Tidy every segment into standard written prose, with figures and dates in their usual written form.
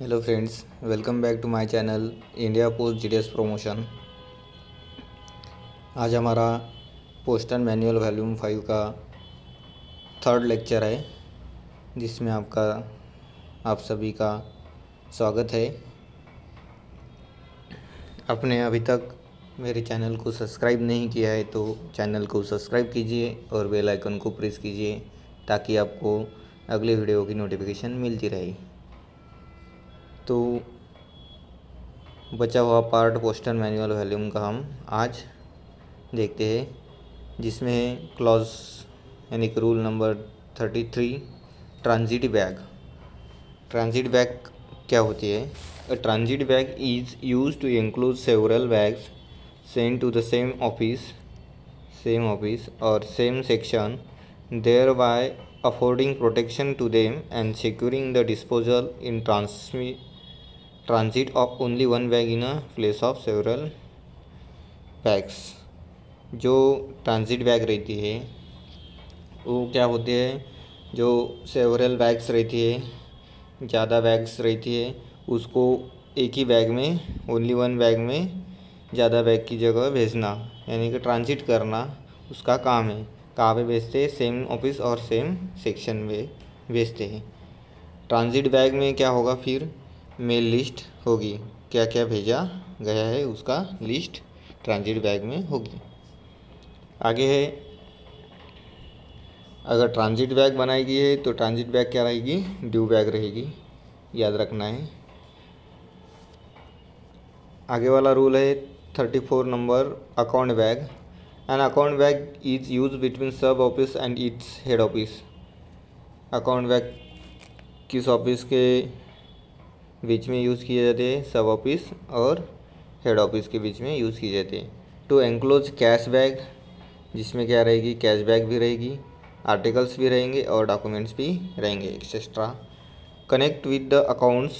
Hello friends, welcome back to my channel India post GDS promotion. आज हमारा poster manual volume 5 का third lecture है, जिसमें आप सभी का स्वागत है। आपने अभी तक मेरे चैनल को सब्सक्राइब नहीं किया है तो चैनल को सब्सक्राइब कीजिए और बेल आइकन को प्रेस कीजिए ताकि आपको अगले वीडियो की नोटिफिकेशन मिलती रहे। तो बचा हुआ पार्ट पोस्टर मैनुअल वॉल्यूम का हम आज देखते हैं, जिसमें है क्लॉज यानी कि rule number 33 transit bag. Transit bag क्या होती है? A transit bag is use to include several bags sent to the same office or same section, thereby affording protection to them and securing the disposal in transit of only one bag in a place of several bags। जो transit bag रहती है वो क्या होती है? जो several bags रहती है, ज़्यादा बैग्स रहती है, उसको एक ही बैग में, ओनली वन बैग में ज़्यादा बैग की जगह भेजना, यानी कि ट्रांजिट करना उसका काम है। कहाँ पे भेजते हैं? Same office or same section में भेजते हैं। ट्रांजिट बैग में क्या होगा? फिर मेल लिस्ट होगी, क्या क्या भेजा गया है उसका लिस्ट ट्रांजिट बैग में होगी। आगे है, अगर ट्रांजिट बैग बनाई गई है तो ट्रांजिट बैग क्या रहेगी? ड्यू बैग रहेगी, याद रखना है। आगे वाला रूल है 34 number account bag. An account bag is use between sub office and its head office. Account bag किस ऑफिस के बीच में यूज़ किए जाते हैं? सब ऑफिस और हेड ऑफिस के बीच में यूज़ किए जाते हैं। टू एंक्लोज कैश बैग, जिसमें क्या रहेगी? कैश बैग भी रहेगी, आर्टिकल्स भी रहेंगे और डॉक्यूमेंट्स भी रहेंगे etcetera. Connect with the accounts,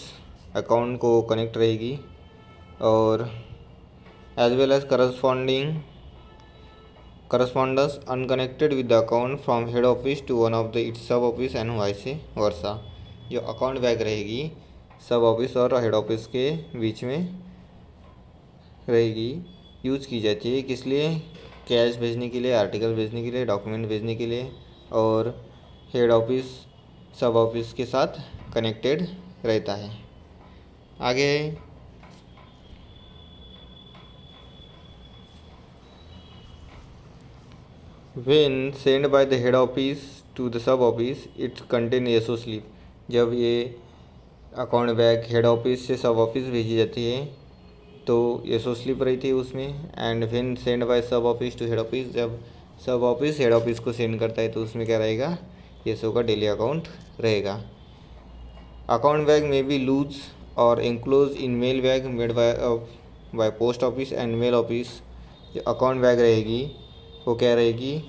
account को कनेक्ट रहेगी, और as well as correspondence unconnected with the account from head office to one of the its sub office and vice versa. जो अकाउंट बैग रहेगी सब office और head office के बीच में रहेगी, यूज़ की जाती है किस लिए? कैश भेजने के लिए, आर्टिकल भेजने के लिए, डॉक्यूमेंट भेजने के लिए, और हेड ऑफिस सब ऑफिस के साथ कनेक्टेड रहता है। आगे है, when sent by the head office to the sub office it contain SO slip। जब ये अकाउंट बैग हेड ऑफिस से सब ऑफिस भेजी जाती है तो SO स्लिप रहती है उसमें। And when send by sub office to head office, जब सब ऑफिस हेड ऑफिस को सेंड करता है तो उसमें क्या रहेगा? SO का डेली अकाउंट रहेगा। अकाउंट बैग में बी लूज और enclose in mail bag made by post office and mail office. जो अकाउंट बैग रहेगी वो क्या रहेगी?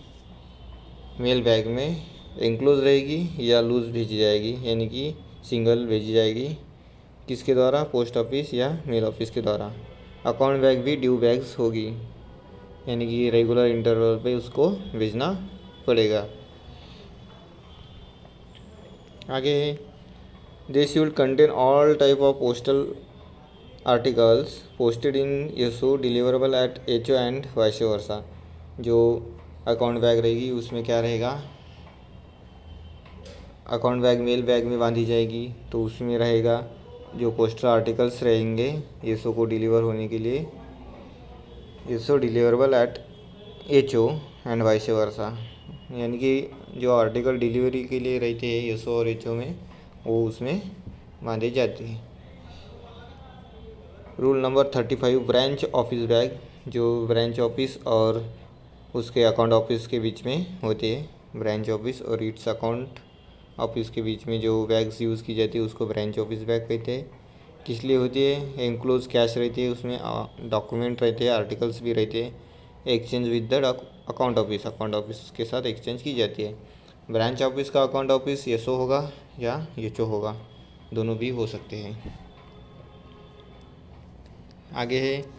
मेल बैग में एंक्लोज रहेगी या लूज़ भेजी जाएगी, यानी कि सिंगल भेजी जाएगी। किसके द्वारा? पोस्ट ऑफिस या मेल ऑफिस के द्वारा। अकाउंट बैग भी ड्यू बैग्स होगी, यानी कि रेगुलर इंटरवल पे उसको भेजना पड़ेगा। आगे है, they should contain all type of postal articles posted in SO deliverable at HO and vice versa. जो अकाउंट बैग रहेगी उसमें क्या रहेगा? अकाउंट बैग मेल बैग में बांधी जाएगी तो उसमें रहेगा जो पोस्टल आर्टिकल्स रहेंगे SO को डिलीवर होने के लिए, SO deliverable at HO and vice versa, यानी कि जो आर्टिकल डिलीवरी के लिए रहते हैं SO और HO में, वो उसमें बांधे जाते हैं। Rule number 35 branch office bag. जो ब्रांच ऑफिस और उसके अकाउंट ऑफिस के बीच में होती है, ब्रांच ऑफिस और इट्स अकाउंट ऑफिस के बीच में जो बैग्स यूज़ की जाती है उसको ब्रांच ऑफिस बैग कहते हैं। किस लिए होती है? एंक्लोज कैश रहती है, उसमें डॉक्यूमेंट रहते हैं, आर्टिकल्स भी रहते हैं, exchange with the account office के साथ एक्सचेंज की जाती है। ब्रांच ऑफिस का अकाउंट ऑफिस SO होगा या HO होगा, दोनों भी हो सकते हैं। आगे है,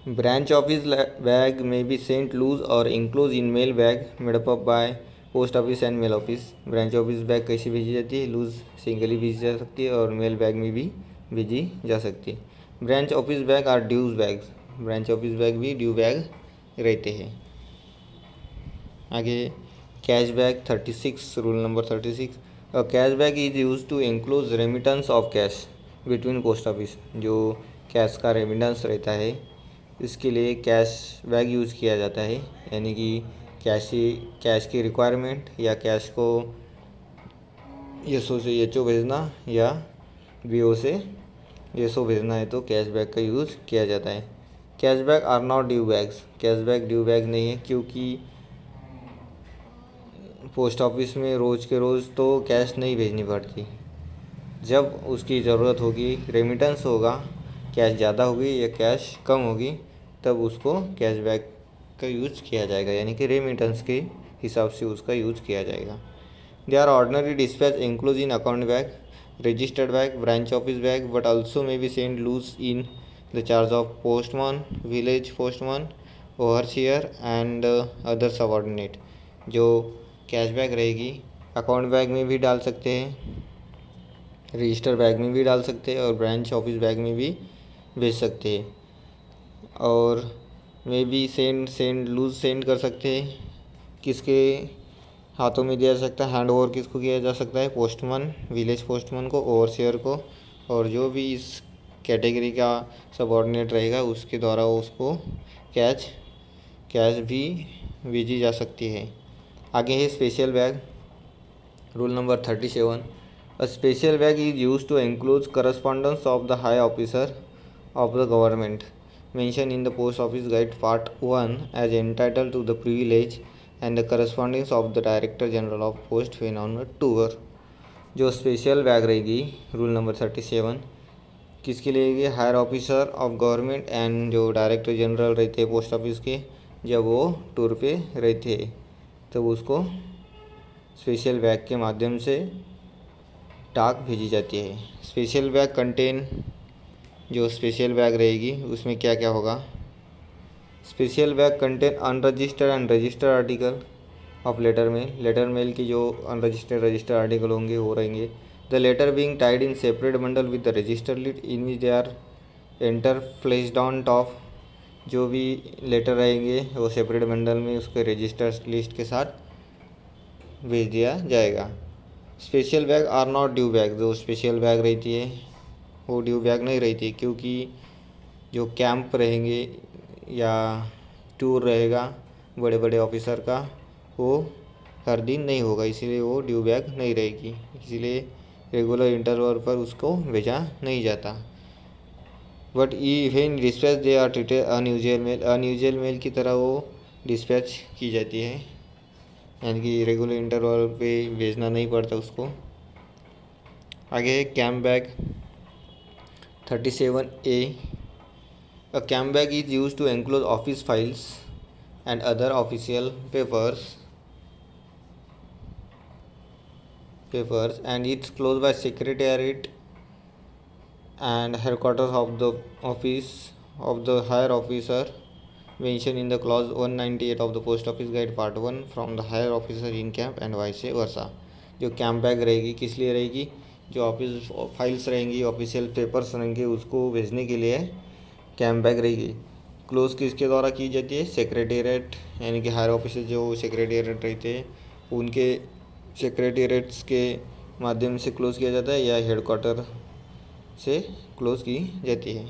ब्रांच ऑफिस बैग में बी सेंट लूज और enclose in mail bag made up by post office and mail office. Branch office bag कैसे भेजी जाती है? लूज सिंगली भेजी जा सकती है और मेल बैग में भी भेजी जा सकती है। Branch office bag are dues bags. Branch office bag भी ड्यू बैग रहते हैं। आगे cash bag 36, rule number 36। Cash bag is use to enclose remittance of cash between post office. जो कैश का रेमिटेंस रहता है इसके लिए कैश बैग यूज़ किया जाता है, यानी कि कैश की रिक्वायरमेंट या कैश को एसओ से एचओ भेजना या बीओ से एसओ भेजना है तो कैश बैग का यूज़ किया जाता है। Cash bag are not due bags. Cash bag due bag नहीं है, क्योंकि पोस्ट ऑफिस में रोज़ के रोज़ तो कैश नहीं भेजनी पड़ती। जब उसकी ज़रूरत होगी, रेमिटेंस होगा, कैश ज़्यादा होगी या कैश कम होगी, तब उसको कैश बैग का यूज़ किया जाएगा, यानी कि रेमिटेंस के हिसाब से उसका यूज़ किया जाएगा। They are ordinary dispatch includes in account bag, registered bag, branch office bag, but also may be send loose in the charge of postman, village postman, overseer and other subordinate. जो cash bag रहेगी account bag में भी डाल सकते हैं, register bag में भी डाल सकते हैं और ब्रांच ऑफिस बैग में भी भेज सकते हैं। और may be send loose send कर सकते हैं। किसके हाथों में दिया जा सकता है? हैंड ओवर किसको किया जा सकता है? पोस्टमैन, विलेज पोस्टमैन को, ओवरसीयर को, और जो भी इस कैटेगरी का सबऑर्डिनेट रहेगा उसके द्वारा उसको कैश भी भेजी जा सकती है। आगे है special bag, rule number 37। A special bag is used to enclose correspondence of the high officer of the government mentioned in the Post Office Guide Part 1 as entitled to the privilege and the correspondence of the Director General of Post when on a tour। जो special bag रहेगी, rule number 37, किसके लिए रहेगी? Higher officer of government and जो director general रहते हैं post office के, जब वो टूर पे रहते हैं तब उसको स्पेशल बैग के माध्यम से डाक भेजी जाती है। स्पेशल बैग कंटेन, जो स्पेशल बैग रहेगी उसमें क्या क्या होगा? Special bag contain unregistered and registered article of letter mail. Letter mail की जो अनरजिस्टर्ड रजिस्टर्ड आर्टिकल होंगे वो रहेंगे। The letter being tied in separate bundle with the register lead in which they are enter flashed on top. जो भी letter रहेंगे वो separate bundle में उसके रजिस्टर लिस्ट के साथ भेज दिया जाएगा। Special bag are not due bag. जो स्पेशल बैग रहती है वो ड्यू बैग नहीं रहती, क्योंकि जो कैंप रहेंगे या टूर रहेगा बड़े बड़े ऑफिसर का वो हर दिन नहीं होगा, इसीलिए वो ड्यू बैग नहीं रहेगी, इसीलिए रेगुलर इंटरवल पर उसको भेजा नहीं जाता। But even dispatch they are treated unusual mail. Unusual mail की तरह वो डिस्पैच की जाती है, यानी कि रेगुलर इंटरवल पे भेजना नहीं पड़ता उसको। आगे camp bag 37A। A camp bag is use to enclose office files and other official papers and it's closed by secretariat and headquarters of the office of the higher officer mentioned in the clause 198 of the Post Office Guide Part 1 from the higher officer in camp and vice versa। जो camp bag रहेगी किस लिए रहेगी? जो office files रहेंगी, official papers रहेंगे, उसको भेजने के लिए कैंप बैग रहेगी। क्लोज किसके द्वारा की जाती है? सेक्रेटेरिएट, यानी कि हायर ऑफिसर जो सेक्रेटेरिएट रहते हैं उनके सेक्रेटेरिएट्स के माध्यम से क्लोज़ किया जाता है या हेडक्वार्टर से क्लोज़ की जाती है।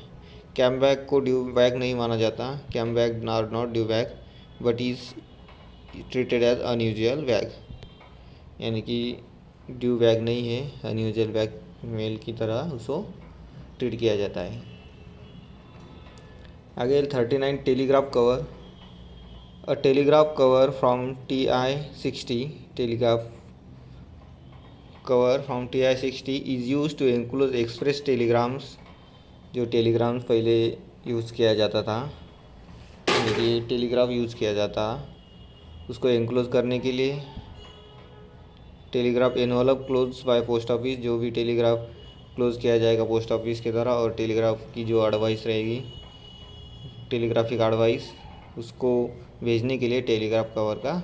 कैंप बैग को ड्यू बैग नहीं माना जाता। Camp bag are not due bag but is treated as unusual bag, यानी कि ड्यू बैग नहीं है, अनयूजुअल बैग मेल की तरह उसको ट्रीट किया जाता है। आगे 39 telegraph cover. A telegraph cover from TI-60 telegraph cover from TI-60 is use to include express telegrams. जो टेलीग्राम्स पहले यूज़ किया जाता था, यानी टेलीग्राफ यूज़ किया जाता, उसको इंक्लोज करने के लिए telegraph envelope close by post office. जो भी टेलीग्राफ क्लोज किया जाएगा पोस्ट ऑफिस के द्वारा, और टेलीग्राफ की जो एडवाइस रहेगी, टेलीग्राफिक एडवाइस, उसको भेजने के लिए टेलीग्राफ कवर का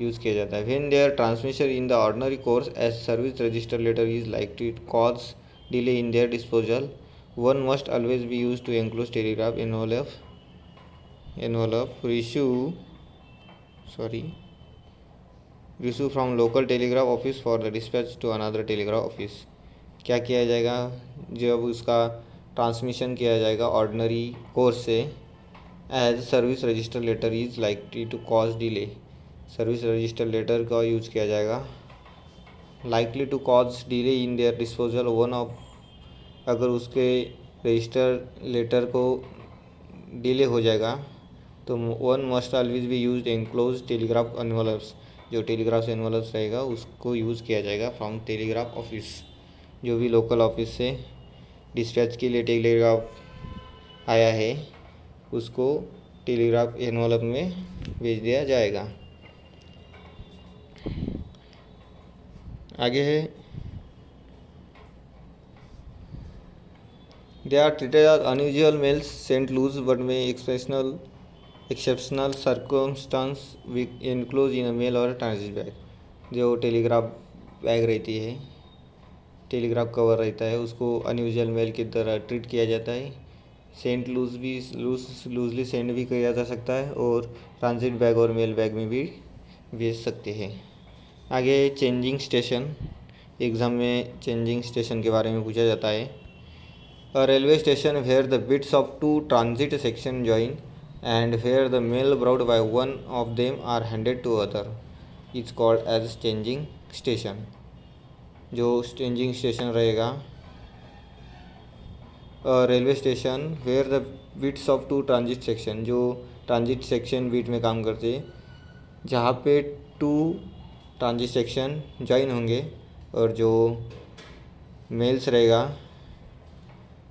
यूज़ किया जाता है। When their transmission in the ordinary course as service register letter is like to cause delay in their disposal, one must always be use to enclose telegraph envelope issue from local telegraph office for the dispatch to another telegraph office। क्या किया जाएगा, जब उसका transmission किया जाएगा ordinary course से, as service register letter is likely to cause delay, service register letter का use किया जाएगा। Likely to cause delay in their disposal, one of, अगर उसके रजिस्टर लेटर को डिले हो जाएगा तो one must always be use enclose telegraph envelopes, जो टेलीग्राफ एनवलप्स रहेगा उसको यूज़ किया जाएगा फ्रॉम टेलीग्राफ ऑफिस। जो भी लोकल ऑफिस से डिस्पैच के लिए टेलीग्राफ आया है उसको टेलीग्राफ एनवलप में भेज दिया जाएगा। आगे है, they are treated as unusual mails sent loose but में exceptional circumstance we enclose in a mail or transit bag. जो टेलीग्राफ बैग रहती है, टेलीग्राफ कवर रहता है, उसको अनयूजुअल मेल की तरह ट्रीट किया जाता है। सेंट लूजली सेंड भी किया जा सकता है और ट्रांजिट बैग और मेल बैग में भी भेज सकते हैं। आगे चेंजिंग स्टेशन, एग्ज़ाम में चेंजिंग स्टेशन के बारे में पूछा जाता है। A railway station where the beats of two transit section join and where the mail brought by one of them are handed to other is called as changing station। जो changing station रहेगा, railway station where the beats of two transit section, जो transit section beat में काम करते हैं, जहाँ पे to transit section join होंगे और जो मेल्स रहेगा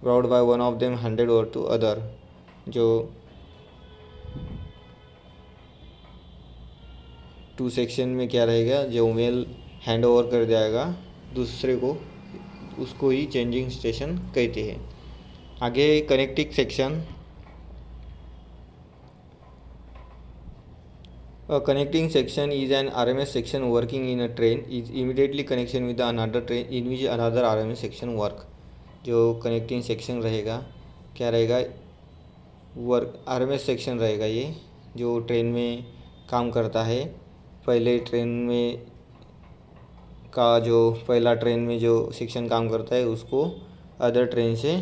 brought by one of them handed over to other, जो टू सेक्शन में क्या रहेगा, जो मेल हैंड ओवर कर जाएगा दूसरे को, उसको ही चेंजिंग स्टेशन कहते हैं। आगे connecting section, A connecting section is an RMS section working in a train is immediately connection with another train in which another RMS section work। जो कनेक्टिंग सेक्शन रहेगा क्या रहेगा, वर्क RMS सेक्शन रहेगा, ये जो ट्रेन में काम करता है। पहले ट्रेन में का जो पहला ट्रेन में जो सेक्शन काम करता है उसको अदर ट्रेन से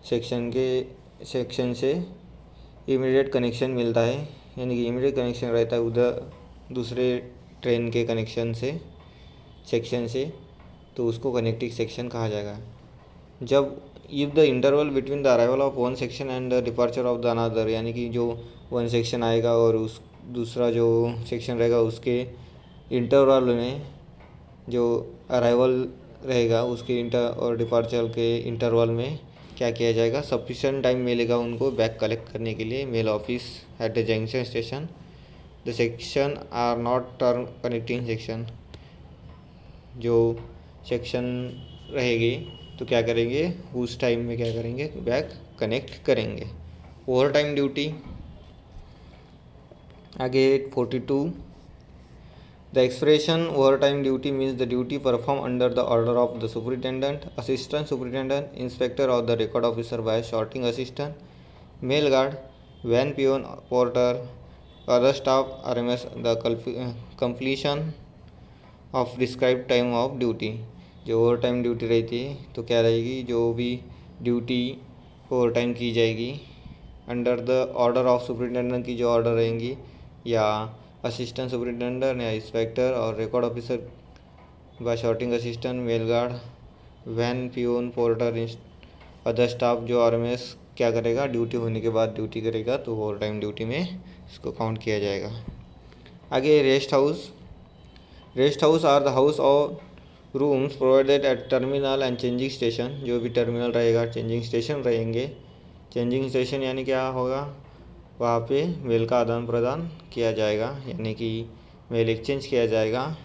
सेक्शन से इमीडिएट कनेक्शन मिलता है, यानी कि इमीडिएट कनेक्शन रहता है उधर दूसरे ट्रेन के कनेक्शन से सेक्शन से, तो उसको कनेक्टिंग सेक्शन कहा जाएगा। जब if the interval between the arrival of one section and the departure of the another, यानी कि जो वन सेक्शन आएगा और उस दूसरा जो सेक्शन रहेगा उसके इंटरवल में जो अराइवल रहेगा उसके और डिपार्चर के इंटरवल में क्या किया जाएगा, सफिशिएंट टाइम मिलेगा उनको बैग कलेक्ट करने के लिए mail office at the junction station. The section are not term connecting section, जो सेक्शन रहेगी तो क्या करेंगे उस टाइम में क्या करेंगे, बैग कनेक्ट करेंगे। ओवर टाइम ड्यूटी, आगे 42, the expression overtime duty means the duty perform under the order of the superintendent, assistant superintendent, inspector or the record officer by sorting assistant, mail guard, van peon, porter, other staff RMS the completion of describe time of duty. जो over time duty रहती है तो क्या रहेगी, जो भी duty over time की जाएगी under the order of superintendent की जो ऑर्डर रहेंगी, या असिस्टेंट सुपरिटेंडेंट या इंस्पेक्टर और record officer by sorting assistant, mail guard, van peon, porter, other staff, जो RMS क्या करेगा ड्यूटी होने के बाद ड्यूटी करेगा तो ओवर टाइम ड्यूटी में इसको काउंट किया जाएगा। आगे rest house are the house or rooms provided at terminal and changing station. जो भी टर्मिनल रहेगा चेंजिंग स्टेशन रहेंगे, चेंजिंग स्टेशन यानी क्या होगा, वहाँ पे मेल का आदान प्रदान किया जाएगा, यानी कि मेल एक्सचेंज किया जाएगा।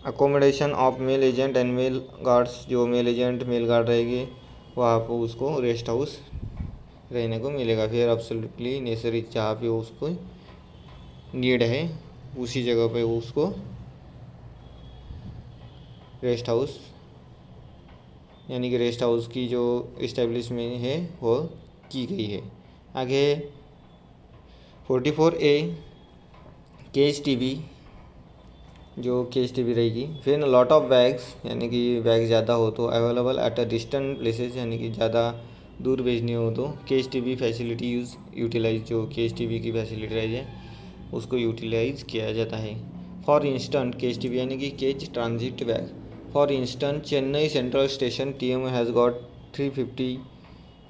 Accommodation of mail agent and mail guards, जो मेल एजेंट मेल गार्ड रहेंगे वहाँ पर उसको रेस्ट हाउस रहने को मिलेगा। फिर एब्सोल्युटली नेसेसरी जहाँ पे उसको नीड है उसी जगह पे उसको रेस्ट हाउस यानी कि रेस्ट हाउस की जो इस्टेब्लिशमेंट है वो की गई है। आगे 44A केज टीवी, जो केज टीवी रहेगी। फिर लॉट ऑफ बैग्स यानी कि बैग ज़्यादा हो तो available at a distant places यानी कि ज़्यादा दूर भेजनी हो तो केज टीवी फैसिलिटी यूटिलाइज, जो केज टीवी की फैसिलिटी है उसको यूटिलाइज किया जाता है। फॉर इंस्टेंट केज टीवी यानी कि cage transit bag. For instance Chennai central station TMO has got 350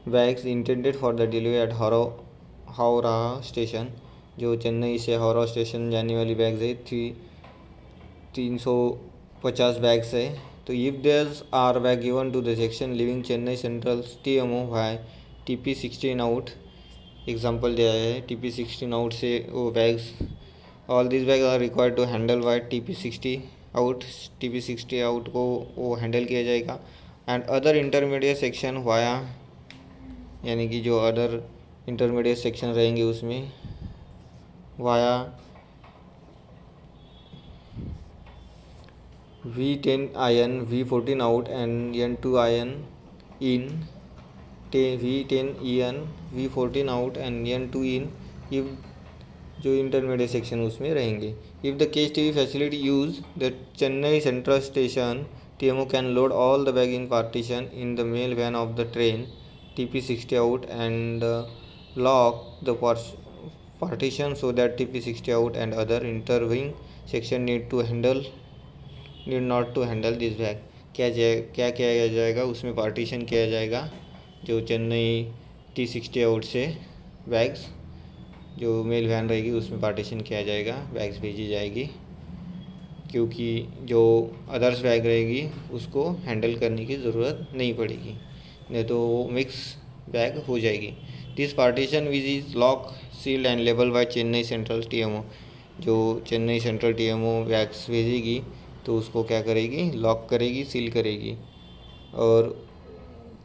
bags intended for the delivery at Howrah station. जो चेन्नई से हावड़ा स्टेशन जाने वाली बैग्स है 350 बैग्स है। तो if there's are bag given to the section leaving Chennai central TMO by TP16 out, example दिया है TP16 out से वो bags, all this bag are required to handle by TP60 out. TP60 out को वो handle किया जाएगा। And other intermediate section via यानी कि जो अदर इंटरमीडिएट सेक्शन रहेंगे उसमें via V10 ion V14 out and N2 ion in V10 ion V14 out and N2 in if जो इंटरमीडिएट सेक्शन उसमें रहेंगे। If the cage TV facility use the Chennai central station TMO can load all the bag in partition in the mail van of the train TP60 out and lock the partition so that TP60 out and other intervening section need not to handle this bag। क्या किया जाएगा उसमें partition किया जाएगा जो Chennai T60 out से bags जो mail van रहेगी उसमें पार्टीशन किया जाएगा, बैग्स भेजी जाएगी, क्योंकि जो अदर्स बैग रहेगी उसको हैंडल करने की ज़रूरत नहीं पड़ेगी, नहीं तो वो मिक्स बैग हो जाएगी। This partition which is lock sealed and label by Chennai central TMO। जो चेन्नई सेंट्रल TMO बैग्स भेजेगी तो उसको क्या करेगी, लॉक करेगी, सील करेगी। और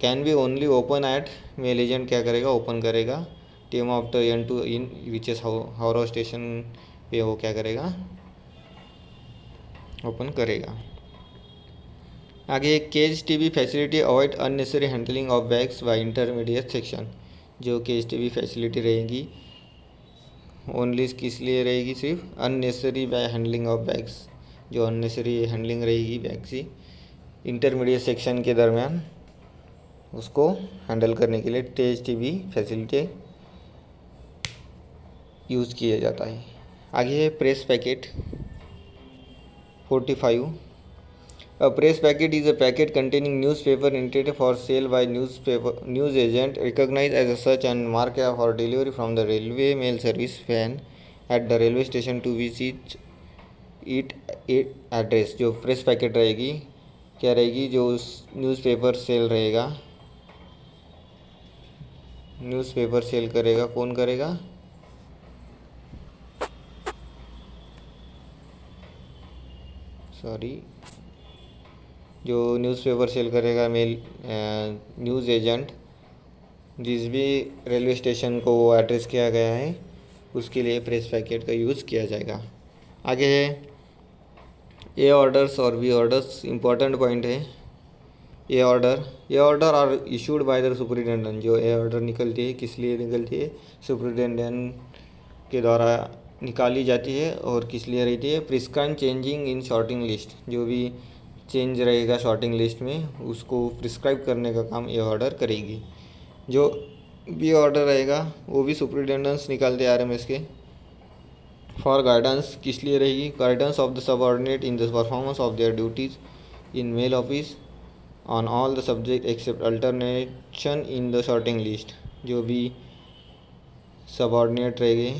can be only open at, mail agent क्या करेगा, ओपन करेगा TMO after N2 in reaches Howrah station पे वो क्या करेगा, ओपन करेगा। आगे cage TV facility avoid unnecessary handling of bags by intermediate section. जो केज टीवी फैसिलिटी रहेगी ओनली किस लिए रहेगी, सिर्फ अननेसेसरी हैंडलिंग ऑफ बैग्स, जो अननेसेसरी हैंडलिंग रहेगी बैग्स की इंटरमीडिएट सेक्शन के दरमियान उसको हैंडल करने के लिए केज टीवी फैसिलिटी यूज़ किया जाता है। आगे है press packet 45। A press packet is a packet containing newspaper intended for sale by news agent recognized as such and marked for delivery from the railway mail service van at the railway station to visit it address। जो press packet रहेगी क्या रहेगी, जो newspaper cell रहेगा, newspaper cell करेगा, कौन करेगा, जो न्यूज़पेपर सेल करेगा मेल न्यूज़ एजेंट, जिस भी रेलवे स्टेशन को एड्रेस किया गया है उसके लिए प्रेस पैकेट का यूज़ किया जाएगा। आगे है ए ऑर्डर्स और बी ऑर्डर्स, इम्पोर्टेंट पॉइंट है। A order are issued by the superintendent. जो ए ऑर्डर निकलती है किस लिए निकलती है, सुपरिटेंडेंट के द्वारा निकाली जाती है और किस लिए रहती है, prescribe changing in sorting list. जो भी चेंज रहेगा शॉर्टिंग लिस्ट में उसको प्रिस्क्राइब करने का काम ये ऑर्डर करेगी। जो भी ऑर्डर रहेगा वो भी सुपरिटेंडेंट्स निकालते RMS के। फॉर गाइडेंस किस लिए रहेगी, guidance of the subordinate in the performance of their duties in mail office on all the subject except alternation in the sorting list. जो भी सबऑर्डिनेट रहेंगे,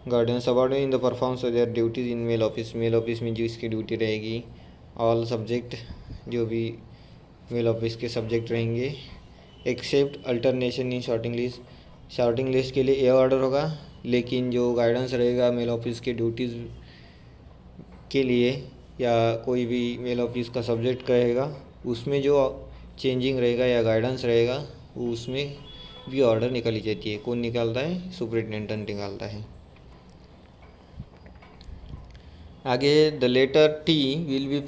guardian subordinate in the performance of their duties in mail office में जो इसकी duty रहेगी, all subject जो भी mail office के सब्जेक्ट रहेंगे, except alternation in sorting list के लिए ए ऑर्डर होगा, लेकिन जो गाइडेंस रहेगा मेल ऑफिस के ड्यूटीज़ के लिए या कोई भी मेल ऑफिस का सब्जेक्ट रहेगा उसमें जो चेंजिंग रहेगा या गाइडेंस रहेगा उसमें भी ऑर्डर निकाली जाती है। कौन निकालता है, सुपरिटेंडेंट निकालता है। आगे the letter T will be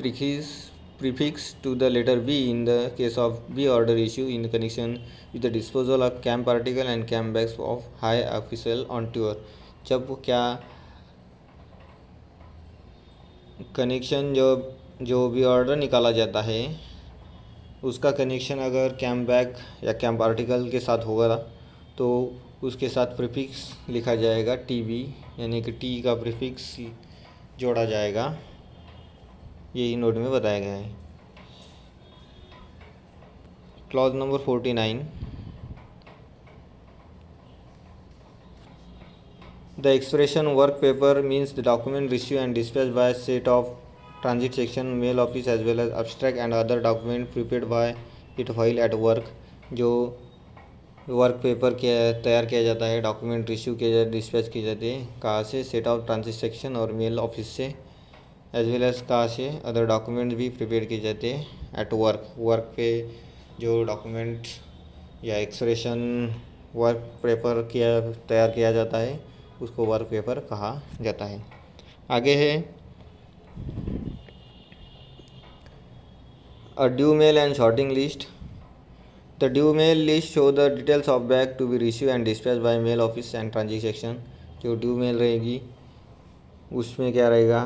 prefix to the letter B in the case of B order issue in connection with the disposal of CAM particle and CAM bags of high official on tour. जब क्या connection जो भी order निकाला जाता है उसका connection अगर cam bag या कैम पार्टिकल के साथ होगा तो उसके साथ प्रीफिक्स लिखा जाएगा टीबी, यानी कि टी का प्रीफिक्स जोड़ा जाएगा। यही नोट में बताया गया है। Clause number 49, the expression work paper means the document receive and dispatch by set of transit section mail office as well as abstract and other document prepared by it while at work. जो work paper तैयार किया जाता है, document receive किया जाता है, dispatch की जाती है कहाँ से, सेट ऑफ ट्रांजिट सेक्शन और मेल ऑफिस से, एज वेल एज कहाँ से अदर डॉक्यूमेंट भी प्रिपेयर किए जाते हैं एट वर्क पे जो डॉक्यूमेंट या एक्सप्रेशन वर्क पेपर तैयार किया जाता है उसको वर्क पेपर कहा जाता है। आगे है a due mail and sorting list. The due mail list show the details of bag to be receive and dispatch by mail office and transit section. जो ड्यू मेल रहेगी उसमें क्या रहेगा,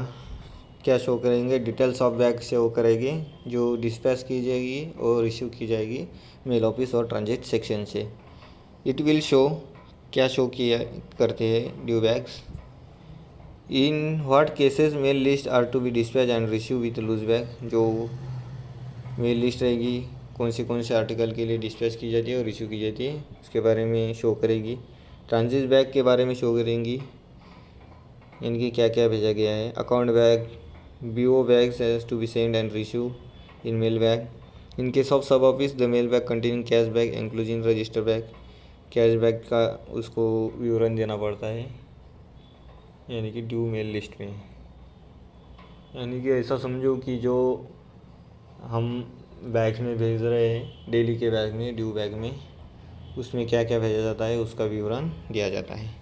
क्या शो करेंगे, डिटेल्स ऑफ बैग शो करेगी जो dispatch की जाएगी और रिसीव की जाएगी मेल ऑफिस और ट्रांजिट सेक्शन से। इट विल शो, क्या शो किया करते हैं due bags, in what cases mail list are to be dispatch and receive with loose bag. जो मेल लिस्ट रहेगी कौन से आर्टिकल के लिए डिस्पैच की जाती है और रिसीव की जाती है उसके बारे में शो करेगी। ट्रांजिट बैग के बारे में शो करेंगी, इनकी क्या क्या भेजा गया है। Account bag, BO bags has to be sent and received in mail bag. In case of sub office, the mail bag containing cash bag including register bag. Cash bag का उसको विवरण देना पड़ता है, यानी कि ड्यू मेल लिस्ट में। यानी कि ऐसा समझो कि जो हम बैग में भेज रहे हैं डेली के बैग में, ड्यू बैग में, उसमें क्या क्या भेजा जाता है उसका विवरण दिया जाता है।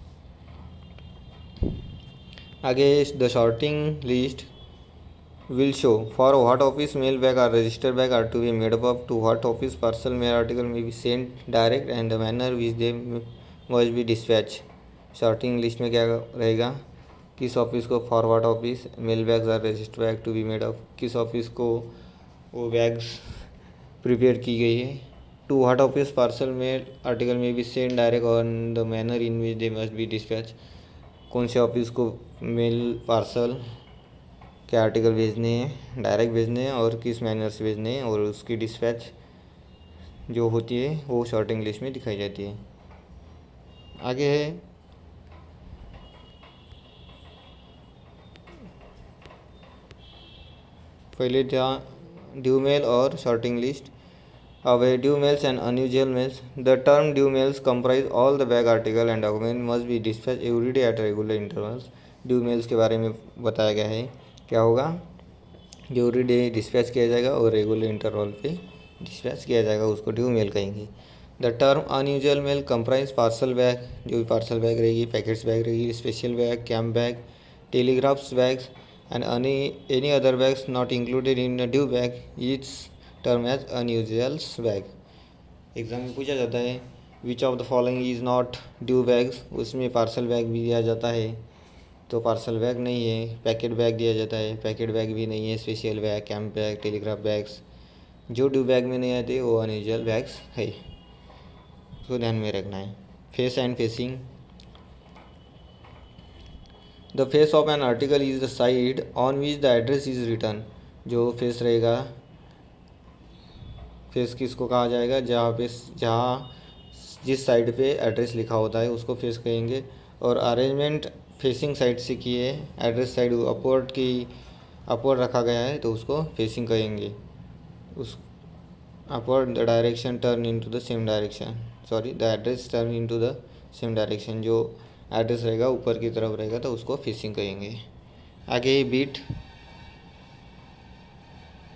आगे the sorting list will show for what office mail bag or register bag are to be made up, to what office parcel mail article may be sent direct and the manner which they must be dispatched। Sorting list में क्या रहेगा, किस office को forward office mail bags और register bag to be made up, किस office को वो bags prepare की गई है। To what office parcel mail article में be send direct on the manner in which they must be dispatch. कौन से ऑफिस को मेल पार्सल क्या आर्टिकल भेजने हैं, डायरेक्ट भेजने हैं और किस मैनर से भेजने हैं, और उसकी डिस्पैच जो होती है वो शॉर्टिंग लिस्ट में दिखाई जाती है। आगे है पहले ड्यू मेल और शॉर्टिंग लिस्ट। अब है due mails and unusual mails. The term due mails comprise all the bag article and document must be dispatch every day at regular intervals. Due mails के बारे में बताया गया है, क्या होगा, एवरी डे डिस्पैच किया जाएगा और रेगुलर इंटरवल पे डिस्पैच किया जाएगा, उसको ड्यू मेल कहेंगे। The term unusual mail comprise parcel bag, जो भी पार्सल बैग रहेगी, पैकेट्स बैग रहेगी, special bag, camp bag, telegraphs bags and any other bags not included in due bag is term as unusuals bag. Exam में पूछा जाता है which of the following is not due bags, उसमें parcel bag भी दिया जाता है तो पार्सल बैग नहीं है, पैकेट बैग दिया जाता है, पैकेट बैग भी नहीं है, special bag, camp bag, telegraph bags जो ड्यू बैग में नहीं आते वो अनयूजुअल बैग्स है, उसको ध्यान में रखना है। Face and facing. The face of an article is the side on which the address is return. जो फेस रहेगा, फेस किसको कहा जाएगा, जहाँ जिस साइड पे एड्रेस लिखा होता है उसको फेस कहेंगे। और अरेंजमेंट फेसिंग साइड से किए, एड्रेस साइड अपवर्ड रखा गया है तो उसको फेसिंग कहेंगे। उस upward the direction turn into the same direction, the address turn into the same direction, जो एड्रेस रहेगा ऊपर की तरफ रहेगा तो उसको फेसिंग कहेंगे। आगे बीट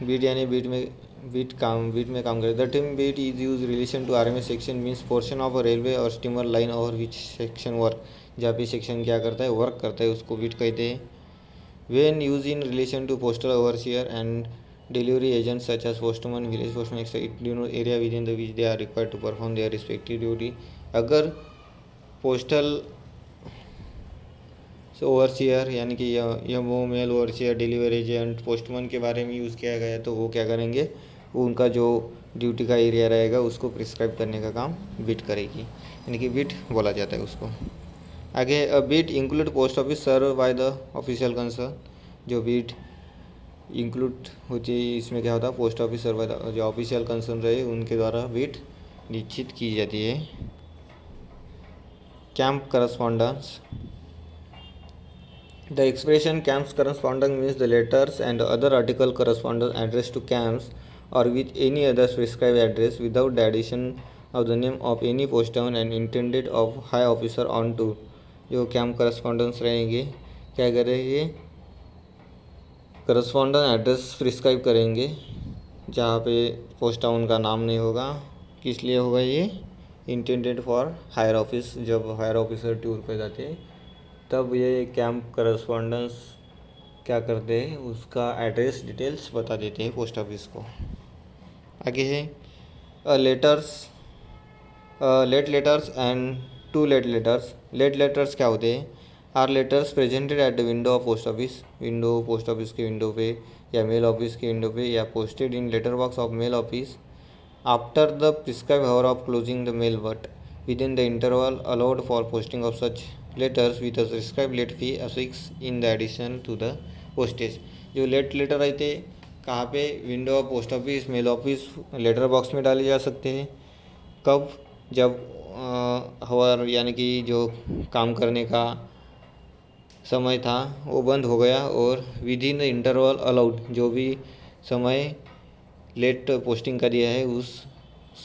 यानी बीट में काम करे। The term beat is use relation to army section means portion of a railway or steamer line over which section work. जहाँ पे सेक्शन क्या करता है, वर्क करता है, उसको बीट कहते हैं। When used in relation to postal overseer and delivery agents such as postman, village postman, etc., it denotes area within the which they are required to perform their respective duty. अगर postal overseer यानी कि यह वो mail overseer, delivery agent, postman के बारे में use किया गया है तो वो क्या करेंगे, वो उनका जो ड्यूटी का एरिया रहेगा उसको प्रिस्क्राइब करने का काम बिट करेगी, यानी कि बिट बोला जाता है उसको। आगे a beat include post office serve by the official concern. जो बिट इंक्लूड होती है इसमें क्या होता है, post office serve by the जो ऑफिशियल कंसर्न रहे उनके द्वारा बिट निश्चित की जाती है। Camp correspondence. The expression camps correspondence means the letters and other article correspondence addressed to camps or with any other prescribed address without the addition of the name of any postman and intended of high officer on to। जो camp correspondence रहेंगे क्या करेंगे, correspondence address prescribe करेंगे जहाँ पे post town का नाम नहीं होगा। किस लिए होगा ये, इंटेंडेड फॉर हायर ऑफिस, जब हायर ऑफिसर टूर पे जाते हैं तब ये कैंप करस्पॉन्डेंस क्या करते हैं, उसका एड्रेस डिटेल्स बता देते हैं पोस्ट ऑफिस को। आगे है late letters and too late letters. Late letters क्या होते हैं, are letters presented at the window of post office, window post office के विंडो पे या मेल ऑफिस के विंडो पे या posted in letter box of mail office after the prescribe hour of closing the mail but within the interval allowed for posting of such letters with a prescribe late fee affix in the addition to the postage. जो late letter रहते कहाँ पे, window of post office, mail office, letter box में डाले जा सकते हैं। कब, जब हवर यानी कि जो काम करने का समय था वो बंद हो गया और with in the interval allowed, जो भी समय लेट पोस्टिंग का दिया है उस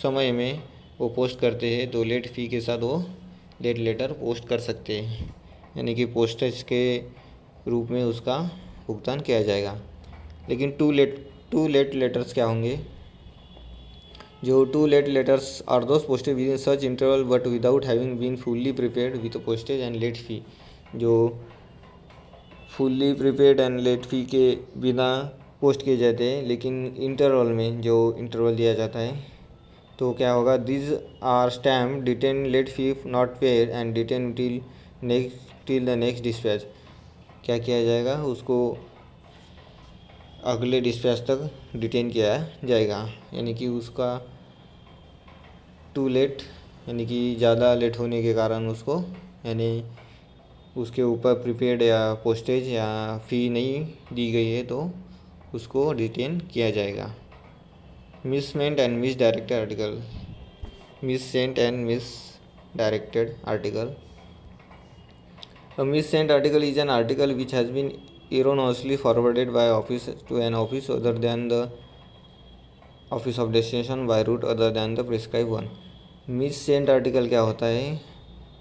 समय में वो पोस्ट करते हैं तो लेट फ़ी के साथ वो लेट लेटर पोस्ट कर सकते हैं, यानी कि पोस्टेज के रूप में उसका भुगतान किया जाएगा। लेकिन टू लेट लेटर्स क्या होंगे, जो too late letters are those posted within such interval but without having been fully prepared with postage and late fee. जो fully prepared and late fee के बिना पोस्ट किए जाते हैं लेकिन इंटरवल में जो इंटरवल दिया जाता है तो क्या होगा, this are stamp detain late fee not paid and detain till the next dispatch. क्या किया जाएगा, उसको अगले डिस्पैच तक डिटेन किया जाएगा, यानी कि उसका टू लेट यानी कि ज़्यादा लेट होने के कारण उसको, यानी उसके ऊपर प्रीपेड या पोस्टेज या फ़ी नहीं दी गई है तो उसको डिटेन किया जाएगा। Missent and misdirected article. Missent and misdirected article. A missent article is an article which has been erroneously forwarded by office to an office other than the office of destination by route other than the prescribed one। Missent article क्या होता है,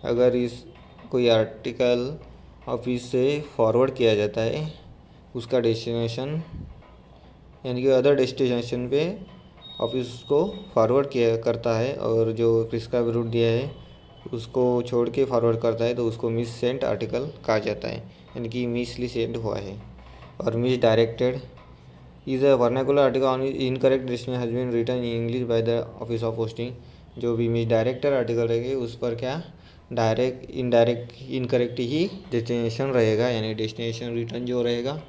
अगर इस कोई article office से forward किया जाता है उसका डेस्टिनेशन यानी कि अदर डेस्टिनेशन पे ऑफिस को फॉरवर्ड किया करता है और जो प्रिस्क्राइब रूट दिया है उसको छोड़ के फॉरवर्ड करता है तो उसको मिस सेंट आर्टिकल कहा जाता है, यानी कि मिसली सेंड हुआ है। और misdirected is a vernacular article on incorrect destination has been written in English by the office of posting. जो भी मिस डायरेक्टेड आर्टिकल रहेगी उस पर क्या डायरेक्ट इनडायरेक्ट इनकरेक्ट ही डेस्टिनेशन रहेगा, यानी डेस्टिनेशन रिटर्न जो रहेगा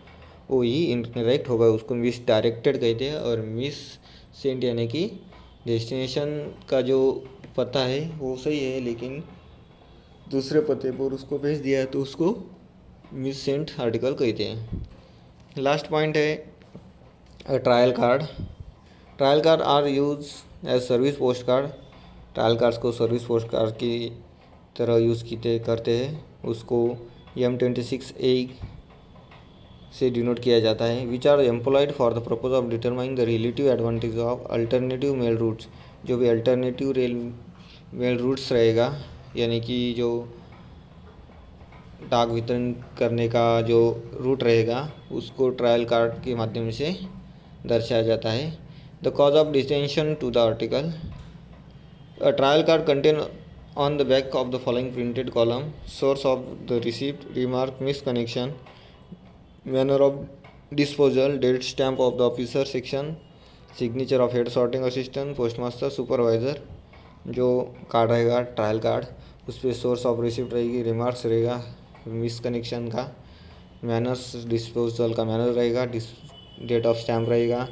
वो ही इनकरेक्ट होगा, उसको मिस डायरेक्टेड कहते हैं। और मिस सेंट यानी कि डेस्टिनेशन का जो पता है वो सही है लेकिन दूसरे पते पर उसको भेज दिया है तो उसको मिस सेंट आर्टिकल कहते हैं। लास्ट पॉइंट है trial card. Trial card are use as service post card. Trial cards को सर्विस पोस्ट कार्ड की तरह यूज़ करते हैं, उसको M26A से डिनोट किया जाता है। Which are employed for the purpose of determining the relative advantage of alternative mail routes. जो भी अल्टरनेटिव मेल रूट्स रहेगा यानी कि जो डाक वितरण करने का जो रूट रहेगा उसको ट्रायल कार्ड के माध्यम से दर्शाया जाता है। The cause of distinction to the article. A trial card contain on the back of the following printed column source of the receipt remark miss connection manner of disposal, date stamp of the officer section, signature of head sorting assistant, post master, supervisor. जो card रहेगा trial card, उस पर source of receipt रहेगी, remarks रहेगा miss connection का, manners disposal का manner रहेगा, date of stamp रहेगा,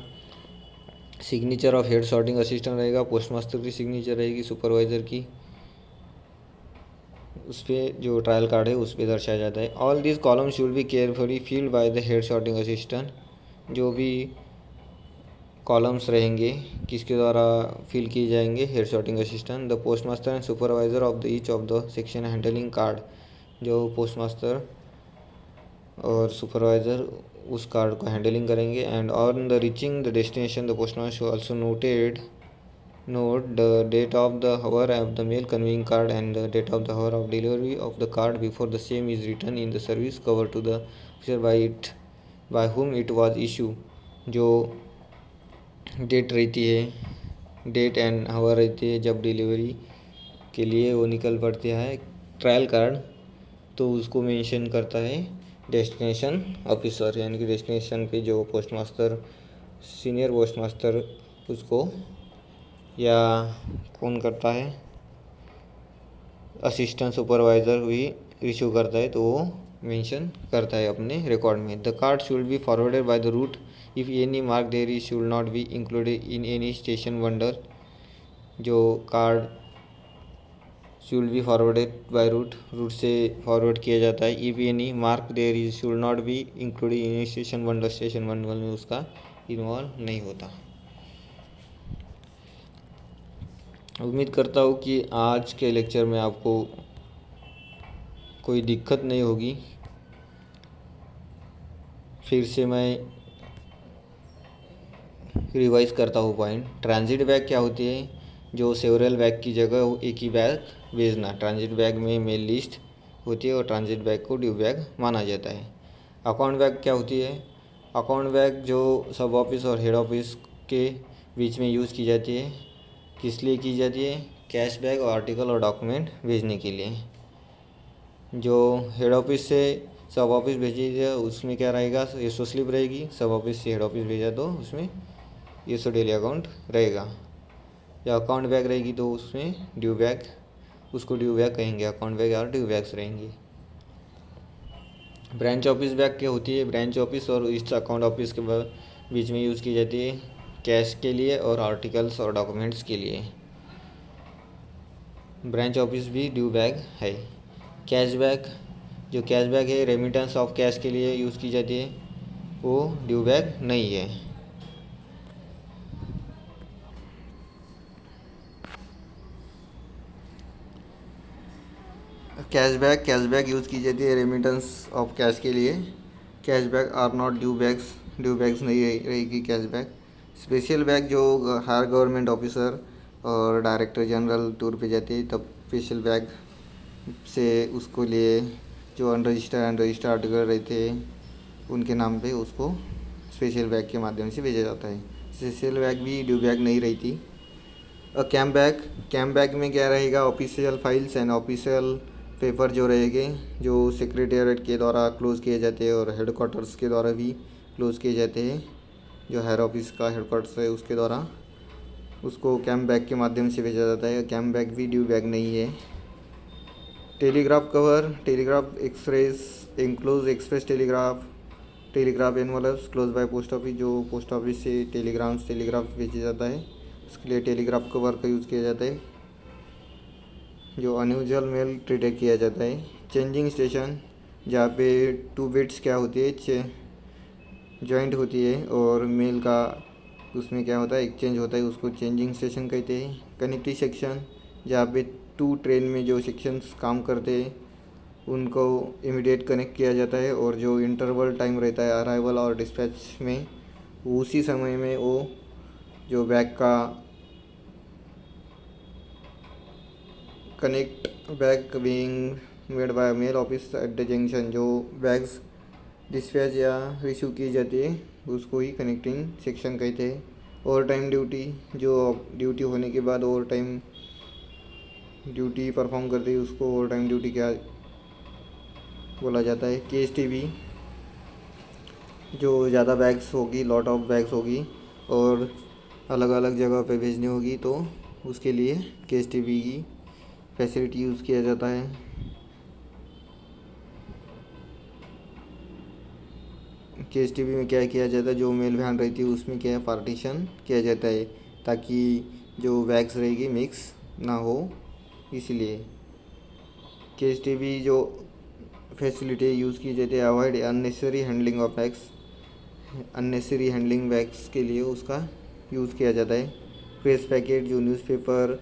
signature of head sorting assistant रहेगा, पोस्ट मास्टर की सिग्नेचर रहेगी, सुपरवाइज़र की, उस पर जो ट्रायल कार्ड है उस पर दर्शाया जाता है। All this column should be carefully filled by the head sorting assistant. जो भी कॉलम्स रहेंगे किसके द्वारा फिल किए जाएंगे, head sorting assistant. The post master and supervisor of the each of the section handling card. जो पोस्ट मास्टर और supervisor उस कार्ड को हैंडलिंग करेंगे। And on the reaching the destination the post master also note the date of the hour of the mail conveying card and the date of the hour of delivery of the card before the same is written in the service cover to the officer by whom it was issued। जो date रहती है, date and our रहती है जब delivery के लिए वो निकल पड़ता है ट्रायल कार्ड, तो उसको मेंशन करता है डेस्टिनेशन ऑफिसर, यानी कि डेस्टिनेशन पे जो post master, senior post master उसको, या कौन करता है, असिस्टेंट सुपरवाइज़र भी इशू करता है, तो वो मेंशन करता है अपने रिकॉर्ड में। The card should be forwarded by the route if any mark there is should not be included in any station bundle. जो card should be forwarded by route से फॉरवर्ड किया जाता है। If any mark there is should not be included in any station bundle में उसका involve नहीं होता। उम्मीद करता हूँ कि आज के लेक्चर में आपको कोई दिक्कत नहीं होगी। फिर से मैं रिवाइज करता हूँ पॉइंट। ट्रांजिट बैग क्या होती है, जो सेवरल बैग की जगह एक ही बैग भेजना। ट्रांजिट बैग में मेल लिस्ट होती है और ट्रांजिट बैग को ड्यू बैग माना जाता है। अकाउंट बैग क्या होती है, अकाउंट बैग जो सब ऑफिस और हेड ऑफिस के बीच में यूज़ की जाती है। किस लिए की जाती है, कैश बैग और आर्टिकल और डॉक्यूमेंट भेजने के लिए। जो हेड ऑफिस से सब ऑफिस भेजी जाए उसमें क्या रहेगा, एसओ स्लिप रहेगी। सब ऑफिस से हेड ऑफिस भेजा तो उसमें एसओ डेली अकाउंट रहेगा। या अकाउंट बैग रहेगी तो उसमें ड्यू बैग, उसको ड्यू बैग कहेंगे, अकाउंट बैग और ड्यू बैग्स रहेंगे। ब्रांच ऑफिस बैग क्या होती है, ब्रांच ऑफिस और ईस्ट अकाउंट ऑफिस के बीच में यूज़ की जाती है कैश के लिए और आर्टिकल्स और डॉक्यूमेंट्स के लिए। ब्रांच ऑफिस भी ड्यू बैग है। कैश बैग, जो कैश बैग है रेमिटेंस ऑफ कैश के लिए यूज़ की जाती है, वो ड्यू बैग नहीं है। कैश बैग यूज़ की जाती है रेमिटेंस ऑफ कैश के लिए। Cash bag are not due bags नहीं रहेगी कैश बैग। स्पेशल बैग जो हायर गवर्नमेंट ऑफिसर और डायरेक्टर जनरल टूर पे जाते हैं तब स्पेशल बैग से उसको लिए जो अनरजिस्टर्ड आर्टिकल रहते हैं उनके नाम पे उसको स्पेशल बैग के माध्यम से भेजा जाता है। स्पेशल बैग भी ड्यू बैग नहीं रहती। कैम्प बैग में क्या रहेगा, official files and official paper जो रहेंगे, जो सेक्रेटेरिएट के द्वारा क्लोज़ किए जाते हैं और हेडक्वार्टर्स के द्वारा भी क्लोज़ किए जाते हैं। जो हायर ऑफिस का हेडक्वार्टर्स है उसके द्वारा उसको कैम्प बैग के माध्यम से भेजा जाता है। कैम्प बैग भी ड्यू बैग नहीं है। Telegraph cover, telegraph express enclose express telegraph envelopes close by post office, जो पोस्ट ऑफिस से टेलीग्राफ भेजा जाता है उसके लिए टेलीग्राफ कवर का यूज़ किया जाता है। जो अनयूजुअल मेल ट्रीट किया जाता है। चेंजिंग स्टेशन, जहाँ पे 2 बिट्स क्या होती है जॉइंट होती है और मेल का उसमें क्या होता है एक्सचेंज होता है, उसको चेंजिंग स्टेशन कहते हैं। कनेक्टिंग सेक्शन, जहाँ पे 2 ट्रेन में जो सेक्शंस काम करते हैं उनको इमीडिएट कनेक्ट किया जाता है और जो इंटरवल टाइम रहता है अराइवल और डिस्पैच में उसी समय में वो जो बैग का connect bag being made by mail office at the junction, जो बैग्स डिस्पैच या रिसीव की जाती है उसको ही कनेक्टिंग सेक्शन कहते हैं। ओवर टाइम ड्यूटी, जो ड्यूटी होने के बाद ओवर टाइम ड्यूटी परफॉर्म करती है उसको ओवर टाइम ड्यूटी क्या बोला जाता है। केएसटीवी, जो ज़्यादा बैग्स होगी, लॉट ऑफ बैग्स होगी और अलग अलग जगह पे भेजनी होगी तो उसके लिए KSTP की फैसिलिटी यूज़ किया जाता है। KSTP में क्या किया जाता है, जो मेल वैन रहती है उसमें क्या है पार्टीशन किया जाता है ताकि जो बैग्स रहेगी मिक्स ना हो, इसलिए KSTP जो फैसिलिटी यूज़ की जाती है avoid unnecessary handling of bags, unnecessary handling bags के लिए उसका यूज़ किया जाता है। प्रेस पैकेट जो न्यूज़पेपर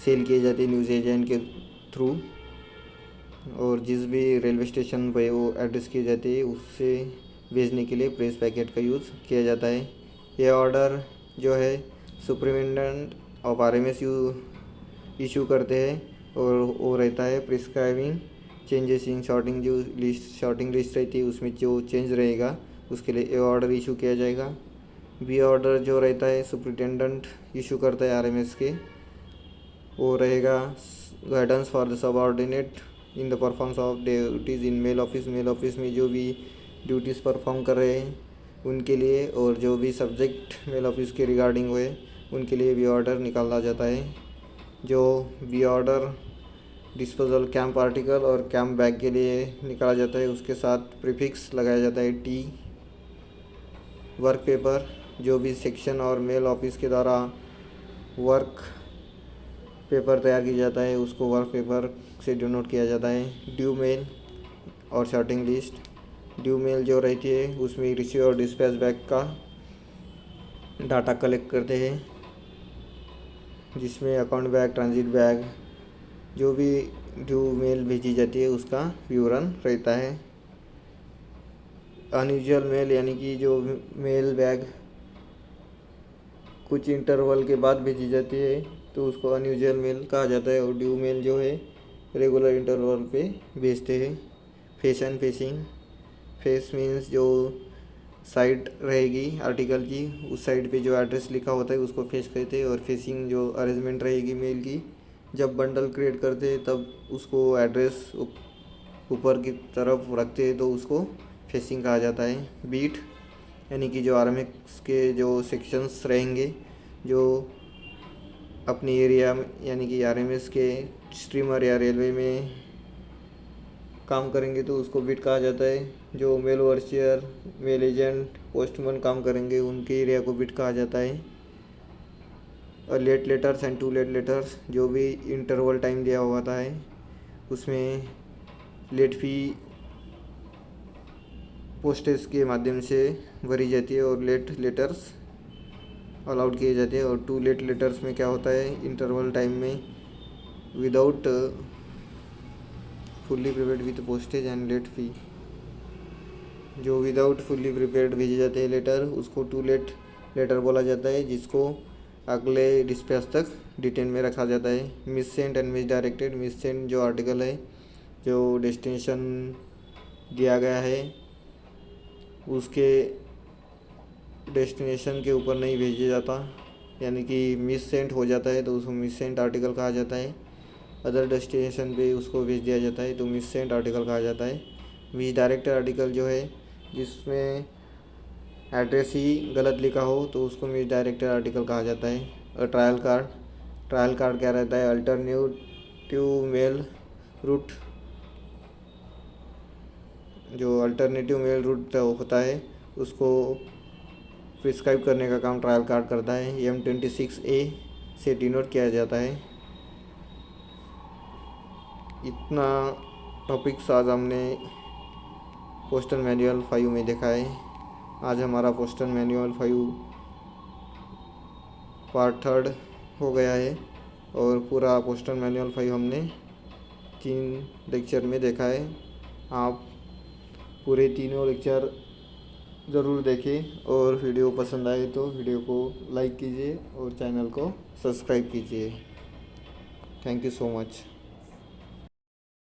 सेल किए जाते हैं न्यूज़ एजेंट के थ्रू, और जिस भी रेलवे स्टेशन पे वो एड्रेस किए जाते हैं उससे भेजने के लिए प्रेस पैकेट का यूज़ किया जाता है। ये ऑर्डर जो है सुपरिटेंडेंट ऑफ RMS इशू करते हैं और वो रहता है प्रिस्क्राइबिंग चेंजेस इन शॉर्टिंग, जो लिस्ट शॉर्टिंग लिस्ट रहती है उसमें जो चेंज रहेगा उसके लिए ये ऑर्डर इशू किया जाएगा। बी ऑर्डर जो रहता है सुपरिटेंडेंट इशू करता है RMS के, वो रहेगा guidance for the subordinate in the performance of duties in mail office. Mail office में जो भी ड्यूटीज़ परफॉर्म कर रहे हैं उनके लिए, और जो भी सब्जेक्ट मेल ऑफिस के रिगार्डिंग हुए उनके लिए भी ऑर्डर निकाला जाता है। जो भी ऑर्डर डिस्पोजल कैंप आर्टिकल और कैंप बैग के लिए निकाला जाता है उसके साथ प्रीफिक्स लगाया जाता है T। वर्क पेपर जो भी सेक्शन और मेल ऑफिस के द्वारा वर्क पेपर तैयार किया जाता है उसको वर्क पेपर से डिनोट किया जाता है। ड्यू मेल और शॉर्टिंग लिस्ट। ड्यू मेल जो रहती है उसमें रिसीव और डिस्पैच बैग का डाटा कलेक्ट करते हैं, जिसमें अकाउंट बैग, ट्रांजिट बैग, जो भी ड्यू मेल भेजी जाती है उसका विवरण रहता है। अनयूजुअल मेल यानी कि जो मेल बैग कुछ इंटरवल के बाद भेजी जाती है तो उसको अनयूजुअल मेल कहा जाता है, और ड्यू मेल जो है रेगुलर इंटरवल पे भेजते हैं। Face and facing. Face means जो साइड रहेगी आर्टिकल की उस साइड पे जो एड्रेस लिखा होता है उसको फेस कहते हैं, और फेसिंग जो अरेंजमेंट रहेगी मेल की, जब बंडल क्रिएट करते हैं तब उसको एड्रेस ऊपर की तरफ रखते हैं तो उसको फेसिंग कहा जाता है। बीट यानी कि जो RMS के जो सेक्शंस रहेंगे जो अपनी एरिया यानी कि RMS के स्ट्रीमर या रेलवे में काम करेंगे तो उसको बीट कहा जाता है। जो mail overseer, mail agent, postman काम करेंगे उनके एरिया को बीट कहा जाता है। और late letters and too late letters, जो भी इंटरवल टाइम दिया होता है उसमें लेट फ़ी पोस्टेज के माध्यम से भरी जाती है और लेट लेटर्स अलाउड किए जाते हैं। और टू लेट लेटर्स में क्या होता है, इंटरवल टाइम में without fully prepared with postage and late fee, जो विदाउट फुल्ली प्रिपेयर्ड भेजे जाते हैं लेटर उसको टू लेट लेटर बोला जाता है, जिसको अगले डिस्पैच तक डिटेन में रखा जाता है। Missent and misdirected. Missent जो आर्टिकल है जो डेस्टिनेशन दिया गया है उसके डेस्टिनेशन के ऊपर नहीं भेजा जाता, यानी कि मिस सेंट हो जाता है तो उसको मिस सेंट आर्टिकल कहा जाता है। अदर डेस्टिनेशन पे उसको भेज दिया जाता है तो मिस सेंट आर्टिकल कहा जाता है। मिस डायरेक्टेड आर्टिकल जो है जिसमें एड्रेस ही गलत लिखा हो तो उसको मिस डायरेक्टेड आर्टिकल कहा जाता है। और ट्रायल कार्ड। ट्रायल कार्ड क्या रहता है, अल्टरनेटिव मेल रूट, जो अल्टरनेटिव मेल रूट होता है उसको प्रिस्क्राइब करने का काम ट्रायल कार्ड करता है। M26A से डिनोट किया जाता है। इतना टॉपिक्स आज हमने पोस्टल मैनुअल 5 में देखा है। आज हमारा पोस्टल मैनुअल 5 पार्ट 3 हो गया है और पूरा पोस्टल मैनुअल 5 हमने 3 लेक्चर में देखा है। आप पूरे तीनों लेक्चर ज़रूर देखें और वीडियो पसंद आए तो वीडियो को लाइक कीजिए और चैनल को सब्सक्राइब कीजिए। Thank you so much.